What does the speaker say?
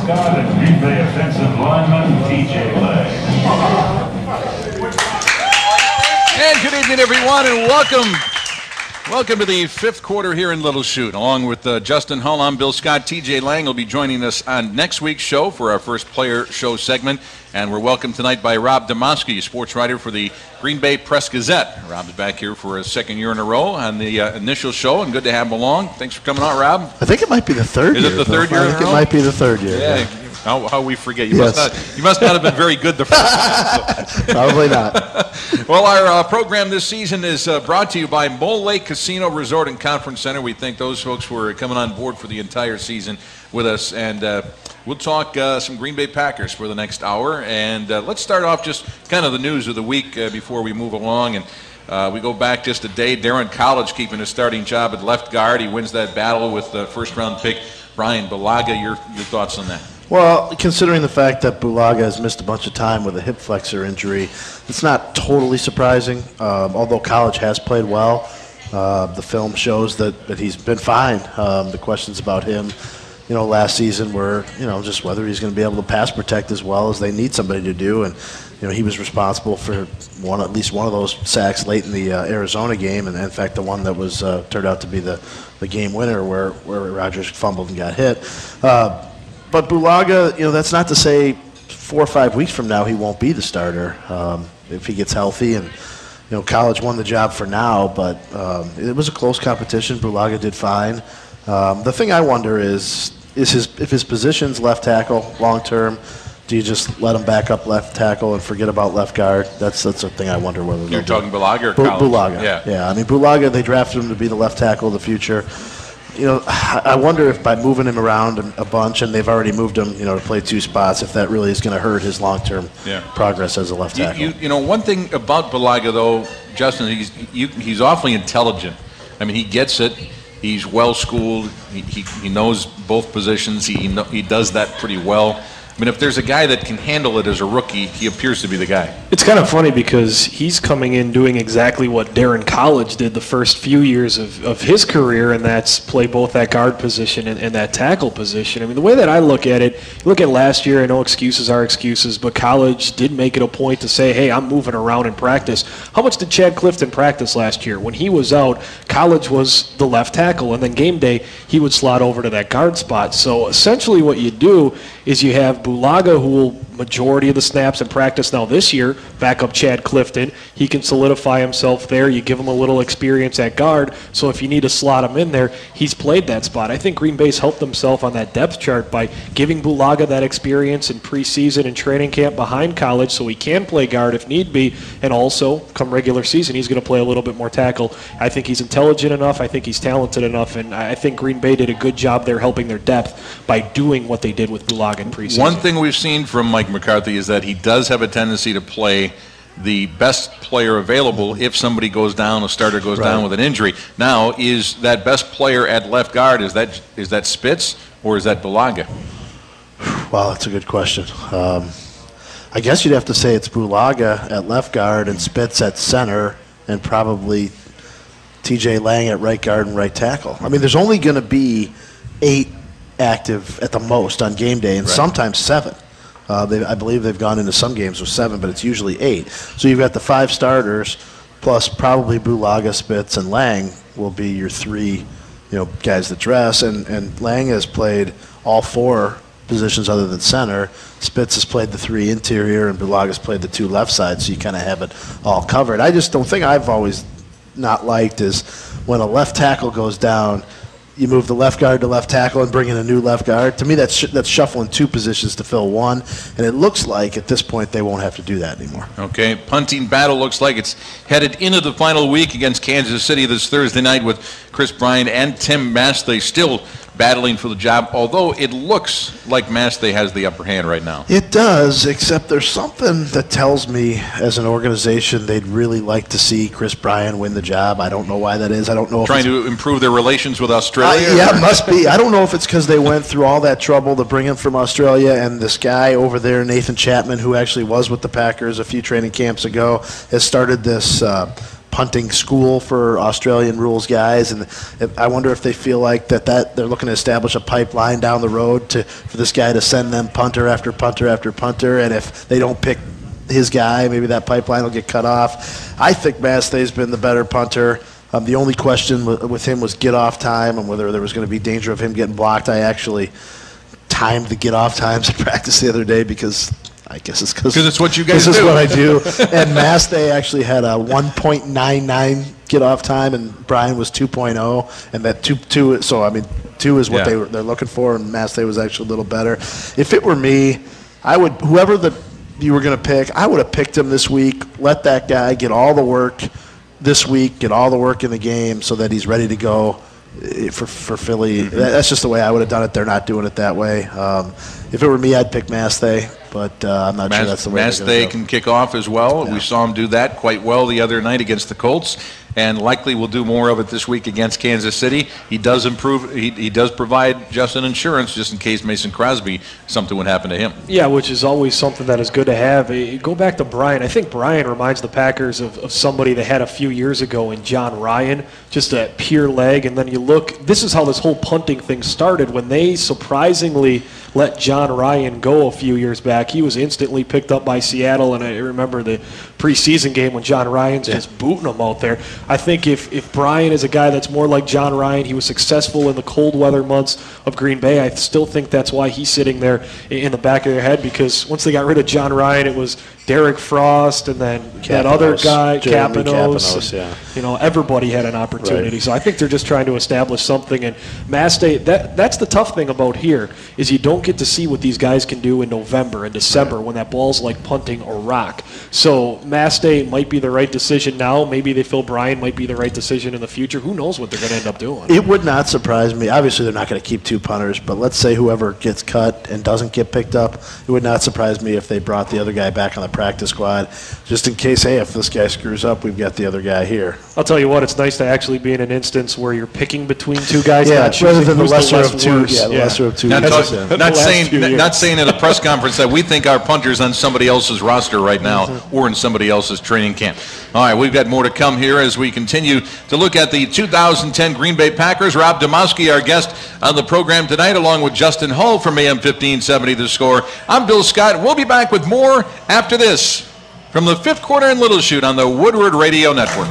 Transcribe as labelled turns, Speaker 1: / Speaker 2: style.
Speaker 1: Scott and Green Bay offensive lineman T.J. Lang.
Speaker 2: And good evening, everyone, and welcome to the fifth quarter here in Little Chute. Along with Justin Hull, I'm Bill Scott. T.J. Lang will be joining us on next week's show for our first player show segment. And we're welcomed tonight by Rob Demoski, sports writer for the Green Bay Press-Gazette. Rob's back here for a second year in a row on the initial show, and good to have him along. Thanks for coming on, Rob.
Speaker 3: I think it might be the third year.
Speaker 2: Is it the third year in a row?
Speaker 3: I think it might be the third year.
Speaker 2: Yeah. How we forget. You must not have been very good the first time. So.
Speaker 3: Probably not.
Speaker 2: Well, our program this season is brought to you by Mole Lake Casino Resort and Conference Center. We thank those folks who are coming on board for the entire season with us. And we'll talk some Green Bay Packers for the next hour. And let's start off just kind of the news of the week before we move along. And we go back just a day. Darren College keeping his starting job at left guard. He wins that battle with first-round pick Brian Bulaga. Your thoughts on that?
Speaker 3: Well, considering the fact that Bulaga has missed a bunch of time with a hip flexor injury, it's not totally surprising. Although College has played well, the film shows that he's been fine. The questions about him, last season were, just whether he's going to be able to pass protect as well as they need somebody to do. And, he was responsible for at least one of those sacks late in the Arizona game, and in fact the one that was turned out to be the game winner where Rodgers fumbled and got hit. But Bulaga, that's not to say 4 or 5 weeks from now he won't be the starter if he gets healthy. And College won the job for now, but it was a close competition. Bulaga did fine. The thing I wonder is if his position's left tackle long term, do you just let him back up left tackle and forget about left guard? That's the thing I wonder whether
Speaker 2: you're talking Bulaga or College?
Speaker 3: Bulaga. Yeah. I mean Bulaga, they drafted him to be the left tackle of the future. I wonder if by moving him around a bunch, and they've already moved him, to play 2 spots, if that really is going to hurt his long-term progress as a left tackle.
Speaker 2: One thing about Bulaga, though, Justin, he's awfully intelligent. I mean, he gets it. He's well-schooled. He knows both positions. He does that pretty well. I mean, if there's a guy that can handle it as a rookie, he appears to be the guy.
Speaker 4: It's kind of funny because he's coming in doing exactly what Darren College did the first few years of his career, and that's play both that guard position and that tackle position. I mean, the way that I look at it, you look at last year, I know excuses are excuses, but College did make it a point to say, hey, I'm moving around in practice. How much did Chad Clifton practice last year? When he was out, College was the left tackle, and then game day, he would slot over to that guard spot. So essentially what you do is you have Bulaga, who will majority of the snaps in practice now this year, back up Chad Clifton. He can solidify himself there. You give him a little experience at guard, so if you need to slot him in there, he's played that spot. I think Green Bay's helped themselves on that depth chart by giving Bulaga that experience in preseason and training camp behind College so he can play guard if need be, and also come regular season he's going to play a little bit more tackle. I think he's intelligent enough. I think he's talented enough, and I think Green Bay did a good job there helping their depth by doing what they did with Bulaga in preseason.
Speaker 2: One thing we've seen from Mike McCarthy is that he does have a tendency to play the best player available if somebody goes down, a starter goes down with an injury. Now, is that best player at left guard, is that Spitz or is that Bulaga?
Speaker 3: Well, that's a good question. I guess you'd have to say it's Bulaga at left guard and Spitz at center and probably T.J. Lang at right guard and right tackle. I mean, there's only going to be 8 active at the most on game day, and sometimes 7. I believe they've gone into some games with 7, but it's usually 8. So you've got the 5 starters, plus probably Bulaga, Spitz, and Lang will be your 3, guys that dress. And Lang has played all 4 positions other than center. Spitz has played the 3 interior, and Bulaga's played the 2 left sides. So you kind of have it all covered. I just don't think I've always not liked is when a left tackle goes down, you move the left guard to left tackle and bring in a new left guard. To me, that's shuffling 2 positions to fill 1, and it looks like at this point they won't have to do that anymore.
Speaker 2: Okay, punting battle looks like it's headed into the final week against Kansas City this Thursday night with Chris Bryant and Tim Masthay still battling for the job, although it looks like Masthay has the upper hand right now.
Speaker 3: It does, except there's something that tells me as an organization they'd really like to see Chris Bryant win the job. I don't know why that is. I don't know if
Speaker 2: trying to improve their relations with Australia?
Speaker 3: Yeah, it must be. I don't know if it's because they went through all that trouble to bring him from Australia, and this guy over there, Nathan Chapman, who actually was with the Packers a few training camps ago, has started this punting school for Australian rules guys, and I wonder if they feel like that they're looking to establish a pipeline down the road for this guy to send them punter after punter after punter, and if they don't pick his guy, maybe that pipeline will get cut off. I think Mastey's been the better punter. The only question with him was get off time and whether there was going to be danger of him getting blocked. I actually timed the get off times in practice the other day because I guess it's because
Speaker 2: it's what you guys do.
Speaker 3: This is what I do. And Mastey actually had a 1.99 get off time, and Brian was 2.0, and that two. So I mean, 2 is what they're looking for, and Mastey was actually a little better. If it were me, I would you were going to pick, I would have picked him this week. Let that guy get all the work this week, get all the work in the game so that he's ready to go for Philly.
Speaker 2: Mm-hmm.
Speaker 3: That's just the way I would have done it. They're not doing it that way. If it were me, I'd pick Mastey, but I'm not sure that's the way they're going to go.
Speaker 2: Mastey can kick off as well. Yeah. We saw him do that quite well the other night against the Colts, and likely will do more of it this week against Kansas City. He does improve. He does provide just an insurance just in case Mason Crosby, something would happen to him.
Speaker 4: Yeah, which is always something that is good to have. Go back to Brian. I think Brian reminds the Packers of somebody they had a few years ago in John Ryan, just a pure leg. And then you look, this is how this whole punting thing started. When they surprisingly let John Ryan go a few years back, he was instantly picked up by Seattle. And I remember the preseason game when John Ryan's just booting them out there. I think if Brian is a guy that's more like John Ryan, he was successful in the cold weather months of Green Bay. I still think that's why he's sitting there in the back of their head, because once they got rid of John Ryan, it was Derek Frost and then that other guy, Kapanos. Everybody had an opportunity. Right. So I think they're just trying to establish something. And Mastey, that's the tough thing about here is you don't get to see what these guys can do in November and December when that ball's like punting or rock. So Mastey might be the right decision now. Maybe they feel Brian might be the right decision in the future. Who knows what they're going to end up doing?
Speaker 3: It would not surprise me. Obviously, they're not going to keep 2 punters, but let's say whoever gets cut and doesn't get picked up, it would not surprise me if they brought the other guy back on the practice squad just in case, hey, if this guy screws up, we've got the other guy here.
Speaker 4: I'll tell you what, it's nice to actually be in an instance where you're picking between 2 guys.
Speaker 3: Yeah,
Speaker 4: rather
Speaker 3: than the lesser of 2. Yeah, the lesser of 2.
Speaker 2: Not saying at a press conference that we think our punter's on somebody else's roster right now or in somebody else's training camp. All right, we've got more to come here as we continue to look at the 2010 Green Bay Packers. Rob Domowski, our guest on the program tonight, along with Justin Hull from AM 1570 The Score. I'm Bill Scott. We'll be back with more after this from the Fifth Quarter in Little Chute on the Woodward Radio Network.